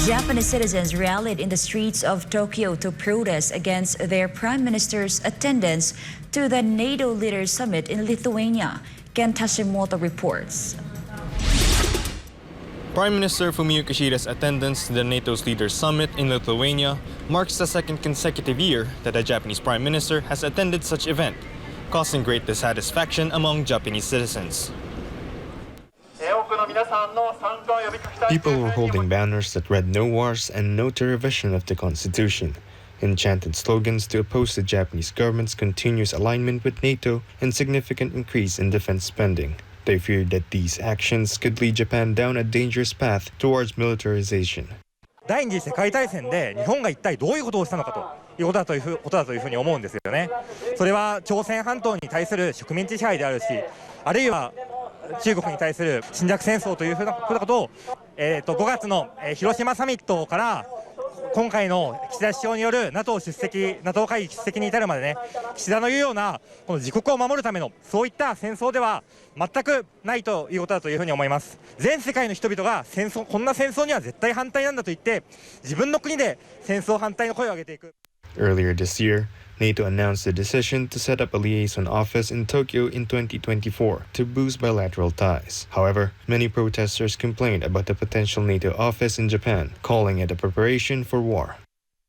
Japanese citizens rallied in the streets of Tokyo to protest against their prime minister's attendance to the NATO leaders summit in Lithuania. Kent Hashimoto reports. Prime Minister Fumio Kishida's attendance to the NATO's leaders summit in Lithuania marks the second consecutive year that a Japanese prime minister has attended such event, causing great dissatisfaction among Japanese citizens. People were holding banners that read "No Wars" and "No to Revision of the Constitution," and chanted slogans to oppose the Japanese government's continuous alignment with NATO and significant increase in defense spending. They feared that these actions could lead Japan down a dangerous path towards militarization. 第二次世界大戦で日本が一体どういうことをしたのかということだというふうに思うんですよね。それは朝鮮半島に対する植民地支配であるし、あるいは中国に対する侵略戦争というふうなことを、5月の広島サミットから今回の岸田首相による NATO 会議出席に至るまでね、岸田の言うようなこの自国を守るためのそういった戦争では全くないということだというふうに思います。全世界の人々がこんな戦争には絶対反対なんだと言って自分の国で戦争反対の声を上げていく。Earlier this year, NATO announced the decision to set up a liaison office in Tokyo in 2024 to boost bilateral ties. However, many protesters complained about the potential NATO office in Japan, calling it a preparation for war.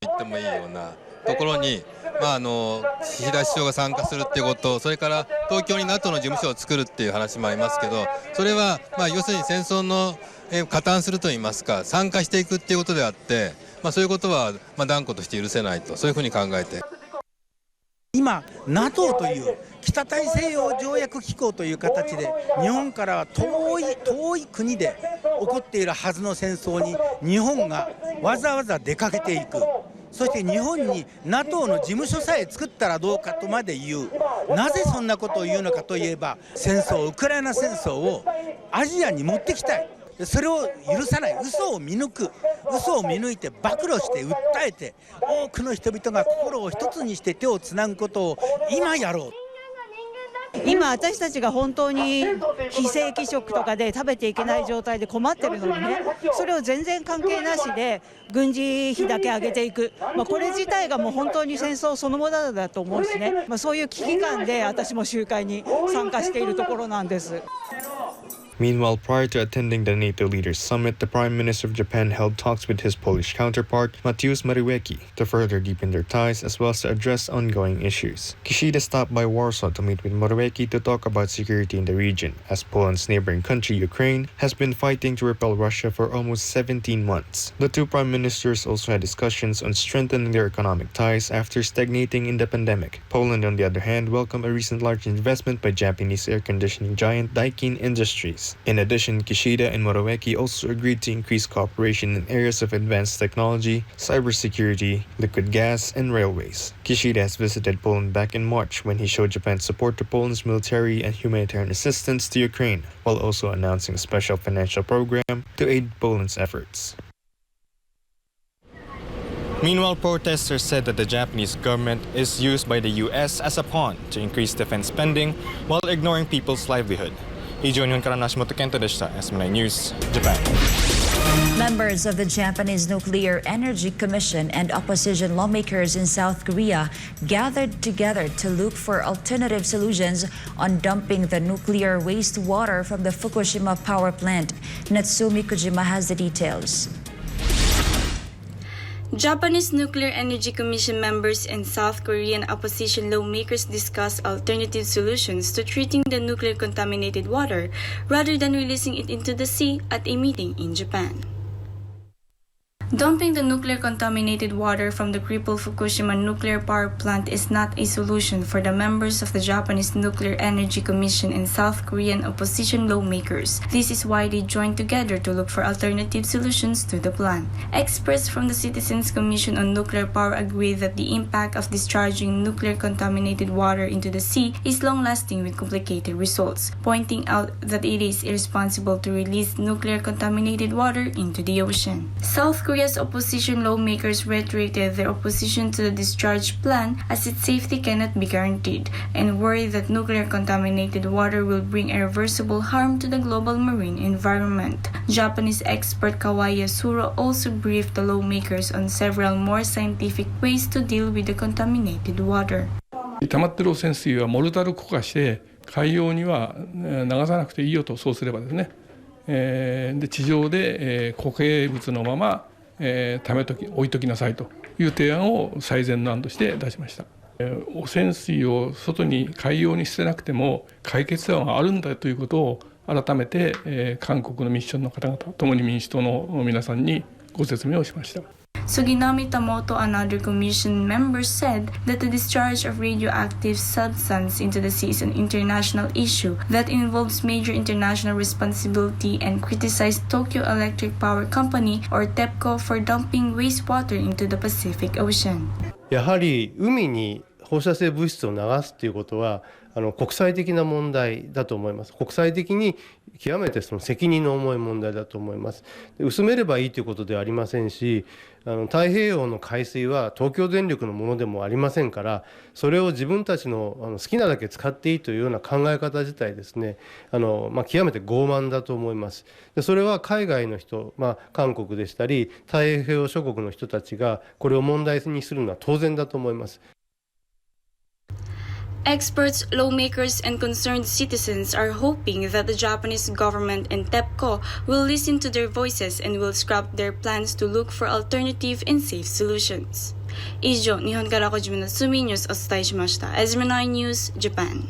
言ってもいいようなところに、岸田首相が参加するっていうこと、それから東京に NATO の事務所を作るっていう話もありますけど、それは要するに戦争の加担するといいますか、参加していくっていうことであって、そういうことは断固として許せないと、そういうふうに考えて。今 NATO という北大西洋条約機構という形で日本からは遠い国で起こっているはずの戦争に日本がわざわざ出かけていく。そして日本に NATO の事務所さえ作ったらどうかとまで言う。なぜそんなことを言うのかといえば、ウクライナ戦争をアジアに持ってきたい。それを許さない。嘘を見抜いて暴露して訴えて、多くの人々が心を一つにして手をつなぐことを今やろう。今私たちが本当に非正規職とかで食べていけない状態で困ってるのにね、それを全然関係なしで軍事費だけ上げていく、これ自体がもう本当に戦争そのものだと思うしね、そういう危機感で私も集会に参加しているところなんです。Meanwhile, prior to attending the NATO Leaders Summit, the Prime Minister of Japan held talks with his Polish counterpart, Mateusz Morawiecki, to further deepen their ties as well as to address ongoing issues. Kishida stopped by Warsaw to meet with Morawiecki to talk about security in the region, as Poland's neighboring country, Ukraine, has been fighting to repel Russia for almost 17 months. The two prime ministers also had discussions on strengthening their economic ties after stagnating in the pandemic. Poland, on the other hand, welcomed a recent large investment by Japanese air conditioning giant Daikin Industries. In addition, Kishida and Morawiecki also agreed to increase cooperation in areas of advanced technology, cybersecurity, liquid gas, and railways. Kishida has visited Poland back in March when he showed Japan's support to Poland's military and humanitarian assistance to Ukraine, while also announcing a special financial program to aid Poland's efforts. Meanwhile, protesters said that the Japanese government is used by the U.S. as a pawn to increase defense spending while ignoring people's livelihood. Kent Hashimoto でした。SMNI News, Japan. Members of the Japanese Nuclear Energy Commission and opposition lawmakers in South Korea gathered together to look for alternative solutions on dumping the nuclear wastewater from the Fukushima power plant. Natsumi Kojima has the details. Japanese Nuclear Energy Commission members and South Korean opposition lawmakers discussed alternative solutions to treating the nuclear contaminated water rather than releasing it into the sea at a meeting in Japan. Dumping the nuclear contaminated water from the crippled Fukushima nuclear power plant is not a solution for the members of the Japanese Nuclear Energy Commission and South Korean opposition lawmakers. This is why they joined together to look for alternative solutions to the plant. Experts from the Citizens Commission on Nuclear Power agree that the impact of discharging nuclear contaminated water into the sea is long-lasting with complicated results, pointing out that it is irresponsible to release nuclear contaminated water into the ocean. South Korea Korea's opposition lawmakers reiterated their opposition to the discharge plan as its safety cannot be guaranteed and worry that nuclear-contaminated water will bring irreversible harm to the global marine environment. Japanese expert Kawai Yasuro also briefed the lawmakers on several more scientific ways to deal with the contaminated water. 溜まってる汚染水はモルタル固化して海洋には流さなくていいよと、そうすればですね、で地上で固形物のまま置いときなさいという提案を最善の案として出しました。汚染水を外に海洋に捨てなくても解決案はあるんだということを改めて韓国のミッションの方々、共に民主党の皆さんにご説明をしました。Suginami Tamoto and other commission members said that the discharge of radioactive substance into the sea is an international issue that involves major international responsibility and criticized Tokyo Electric Power Company or TEPCO for dumping wastewater into the Pacific Ocean. やはり海に放射性物質を流すということは国際的な問題だと思います。国際的に極めてその責任の重い問題だと思います。薄めればいいということではありませんし、太平洋の海水は東京電力のものでもありませんから、それを自分たちの好きなだけ使っていいというような考え方自体ですね、極めて傲慢だと思います。でそれは海外の人、韓国でしたり太平洋諸国の人たちがこれを問題にするのは当然だと思います。Experts, lawmakers, and concerned citizens are hoping that the Japanese government and TEPCO will listen to their voices and will scrap their plans to look for alternative and safe solutions. 以上、日本から小島のスミニュースお伝えしました。Ezra 9 News, Japan.